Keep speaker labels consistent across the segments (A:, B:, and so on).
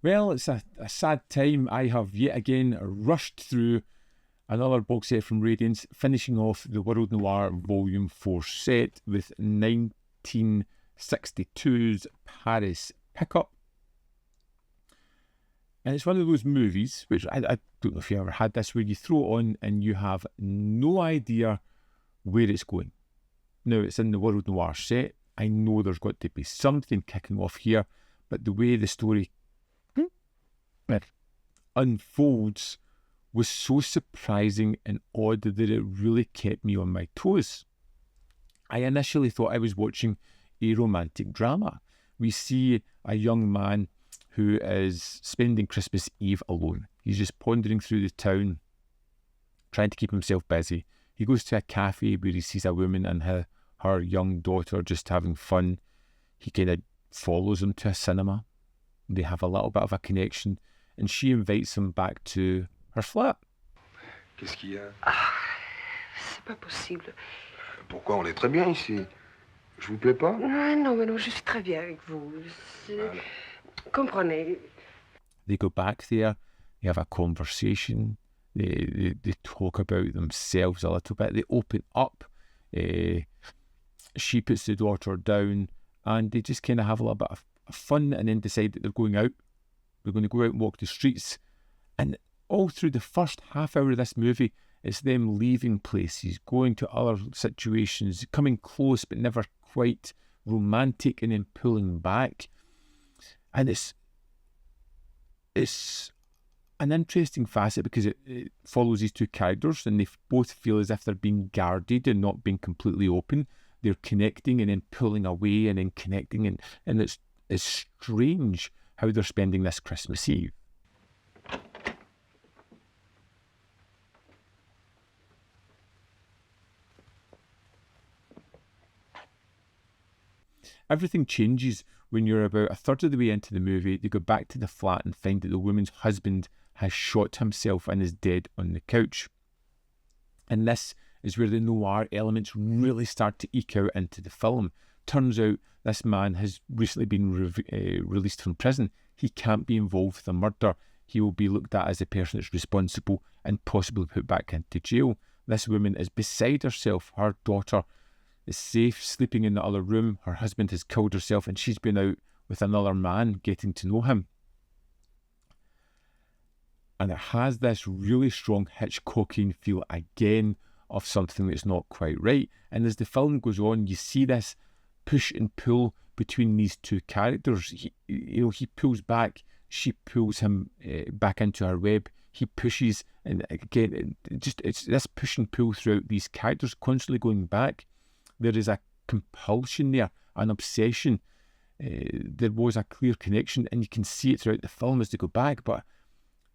A: Well, it's a sad time. I have yet again rushed through another box set from Radiance, finishing off the World Noir Volume 4 set with 1962's Paris Pickup. And it's one of those movies, which I don't know if you ever had this, where you throw it on and you have no idea where it's going. Now, it's in the World Noir set. I know there's got to be something kicking off here, but the way the story unfolds was so surprising and odd that it really kept me on my toes. I initially thought I was watching a romantic drama. We see a young man who is spending Christmas Eve alone. He's just pondering through the town, trying to keep himself busy. He goes to a cafe where he sees a woman and her young daughter just having fun. He kind of follows them to a cinema. They have a little bit of a connection, and she invites him back to her flat.
B: Qu'est-ce qu'il y a?
C: Ah, c'est pas possible.
B: Pourquoi? On est très bien ici. Je vous plais pas?
C: Non, mais non, je suis très bien avec vous. Comprenez.
A: They go back there, they have a conversation, they talk about themselves a little bit, they open up. She puts the daughter down, and they just kind of have a little bit of fun, and then decide that they're going out. They're going to go out and walk the streets. And all through the first half hour of this movie, it's them leaving places, going to other situations, coming close but never quite romantic, and then pulling back. And it's an interesting facet because it follows these two characters, and they both feel as if they're being guarded and not being completely open. They're connecting and then pulling away and then connecting, and it's strange how they're spending this Christmas Eve. Everything changes when you're about a third of the way into the movie. They go back to the flat and find that the woman's husband has shot himself and is dead on the couch. And this is where the noir elements really start to eke out into the film. Turns out this man has recently been released from prison. He can't be involved with the murder. He will be looked at as the person that's responsible and possibly put back into jail. This woman is beside herself. Her daughter is safe, sleeping in the other room. Her husband has killed herself, and she's been out with another man, getting to know him. And it has this really strong Hitchcockian feel again of something that's not quite right. And as the film goes on, you see this push and pull between these two characters. He pulls back, she pulls him back into her web. He pushes, and again, it's this push and pull throughout these characters, constantly going back. There is a compulsion there, an obsession. There was a clear connection, and you can see it throughout the film as they go back, but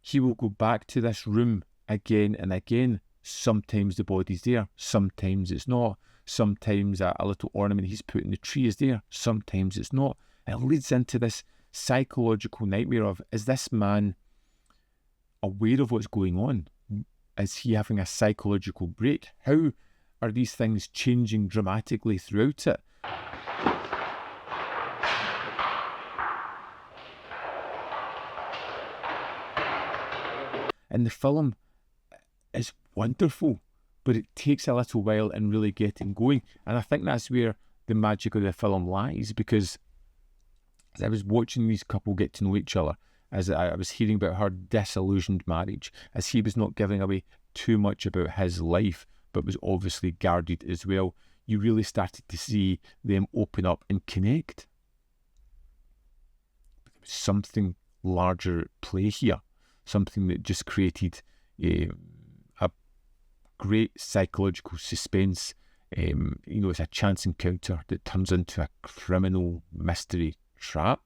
A: he will go back to this room again and again. Sometimes the body's there, sometimes it's not. Sometimes a little ornament he's put in the tree is there, sometimes it's not. And it leads into this psychological nightmare of, is this man aware of what's going on? Is he having a psychological break? How are these things changing dramatically throughout it? And the film is wonderful, but it takes a little while in really getting going. And I think that's where the magic of the film lies, because as I was watching these couple get to know each other, as I was hearing about her disillusioned marriage, as he was not giving away too much about his life, but was obviously guarded as well, you really started to see them open up and connect. But there was something larger at play here, something that just created a great psychological suspense. It's a chance encounter that turns into a criminal mystery trap,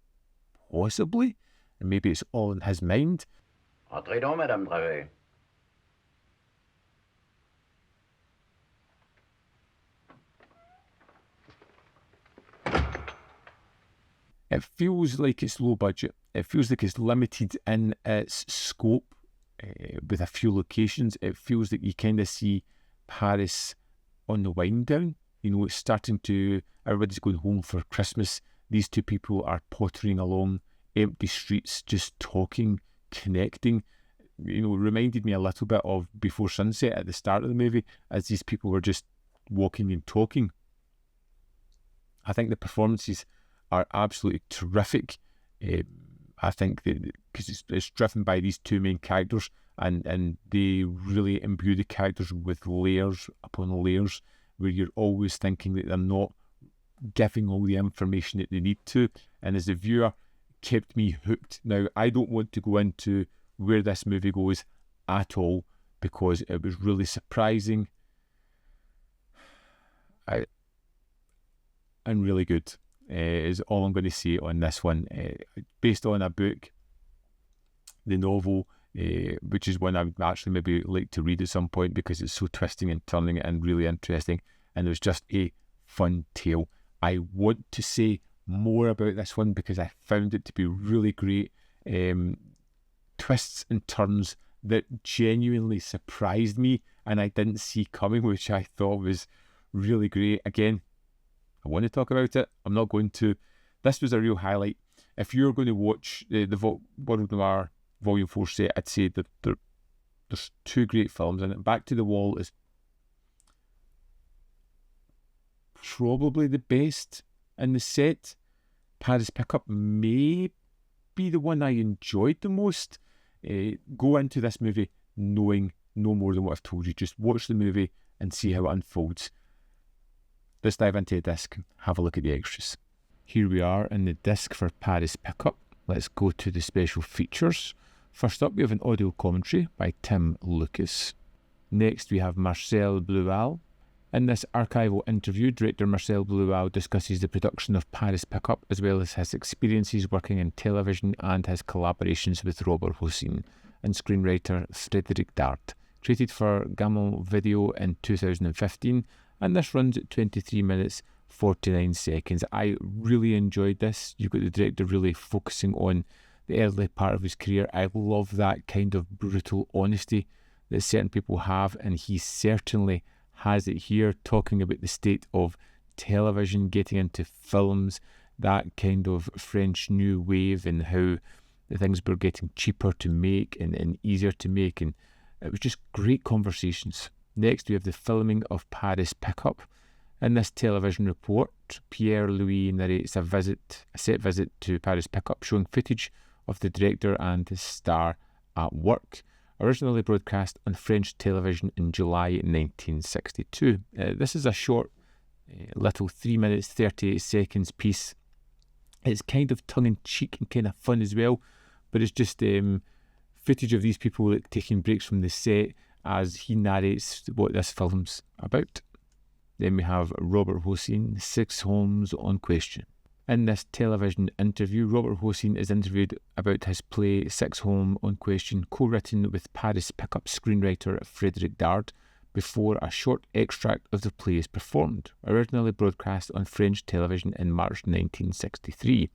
A: possibly, and maybe it's all in his mind.
D: Entrez donc, Madame Dravet.
A: It feels like it's low budget. It feels like it's limited in its scope with a few locations. It feels like you kind of see Paris on the wind down. It's starting to, everybody's going home for Christmas. These two people are pottering along empty streets, just talking, connecting. You know, it reminded me a little bit of Before Sunset at the start of the movie, as these people were just walking and talking. I think the performances are absolutely terrific. I think that because it's driven by these two main characters, and they really imbue the characters with layers upon layers, where you're always thinking that they're not giving all the information that they need to, and as a viewer, kept me hooked. Now, I don't want to go into where this movie goes at all, because it was really surprising and really good, is all I'm going to say on this one. Based on a book, the novel, which is one I would actually maybe like to read at some point, because it's so twisting and turning and really interesting, and it was just a fun tale. I want to say more about this one because I found it to be really great. Twists and turns that genuinely surprised me and I didn't see coming, which I thought was really great. Again, I want to talk about it. I'm not going to. This was a real highlight. If you're going to watch the World Noir Volume 4 set, I'd say that there's two great films in it. Back to the Wall is probably the best in the set. Paris Pickup may be the one I enjoyed the most. Go into this movie knowing no more than what I've told you. Just watch the movie and see how it unfolds. Let's dive into the disc, have a look at the extras. Here we are in the disc for Paris Pickup. Let's go to the special features. First up, we have an audio commentary by Tim Lucas. Next, we have Marcel Blual. In this archival interview, director Marcel Blual discusses the production of Paris Pickup, as well as his experiences working in television and his collaborations with Robert Hossein and screenwriter Frédéric Dard. Created for Gammon Video in 2015, and this runs at 23 minutes 49 seconds. I really enjoyed this. You've got the director really focusing on the early part of his career. I love that kind of brutal honesty that certain people have, and he certainly has it here, talking about the state of television, getting into films, that kind of French new wave, and how the things were getting cheaper to make and easier to make, and it was just great conversations. Next, we have the filming of Paris Pickup. In this television report, Pierre-Louis narrates a set visit to Paris Pickup, showing footage of the director and his star at work. Originally broadcast on French television in July 1962. This is a short, little 3 minutes 38 seconds piece. It's kind of tongue-in-cheek and kind of fun as well, but it's just footage of these people taking breaks from the set as he narrates what this film's about. Then we have Robert Hossein, 6 Homes on Question. In this television interview, Robert Hossein is interviewed about his play 6 Home on Question, co-written with Paris Pickup screenwriter Frédéric Dard, before a short extract of the play is performed. Originally broadcast on French television in March 1963.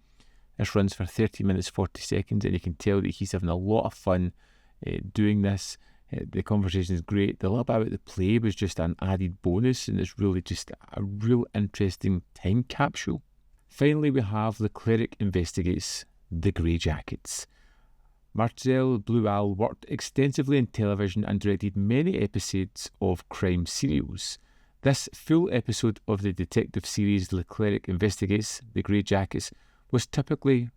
A: This runs for 30 minutes 40 seconds, and you can tell that he's having a lot of fun doing this. The conversation is great. The little bit about the play was just an added bonus, and it's really just a real interesting time capsule. Finally, we have The Cleric Investigates, The Grey Jackets. Marcel Blual worked extensively in television and directed many episodes of crime serials. This full episode of the detective series The Cleric Investigates, The Grey Jackets was typical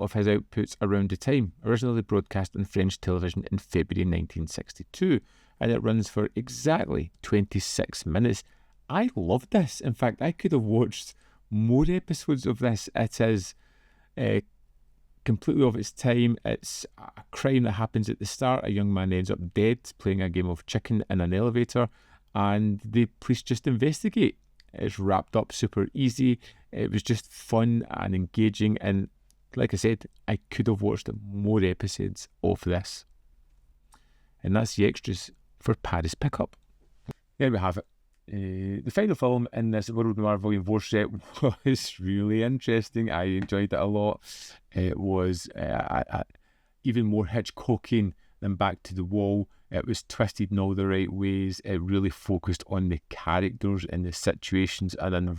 A: of his outputs around the time. Originally broadcast on French television in February 1962, and it runs for exactly 26 minutes. I loved this. In fact, I could have watched more episodes of this. It is completely of its time. It's a crime that happens at the start. A young man ends up dead playing a game of chicken in an elevator, and the police just investigate. It's wrapped up super easy. It was just fun and engaging, and like I said, I could have watched more episodes of this. And that's the extras for Paris Pickup. There we have it. The final film in this World Noir Volume 4 set was really interesting. I enjoyed it a lot. It was even more Hitchcockian than Back to the Wall. It was twisted in all the right ways. It really focused on the characters and the situations and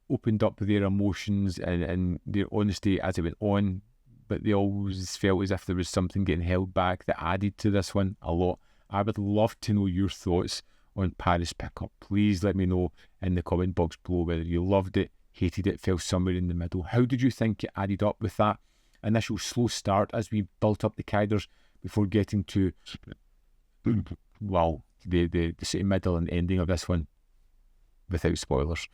A: opened up their emotions and their honesty as it went on, but they always felt as if there was something getting held back that added to this one a lot. I would love to know your thoughts on Paris Pickup. Please let me know in the comment box below whether you loved it, hated it, fell somewhere in the middle. How did you think it added up with that initial slow start as we built up the characters before getting to, well, the sort of middle and ending of this one without spoilers.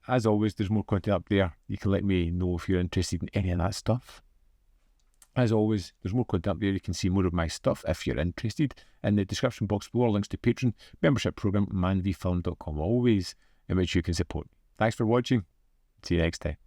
A: As always, there's more content up there. You can let me know if you're interested in any of that stuff. As always, there's more content up there. You can see more of my stuff if you're interested. In the description box below are links to Patreon, membership program, manvfilm.com, always in which you can support me. Thanks for watching. See you next time.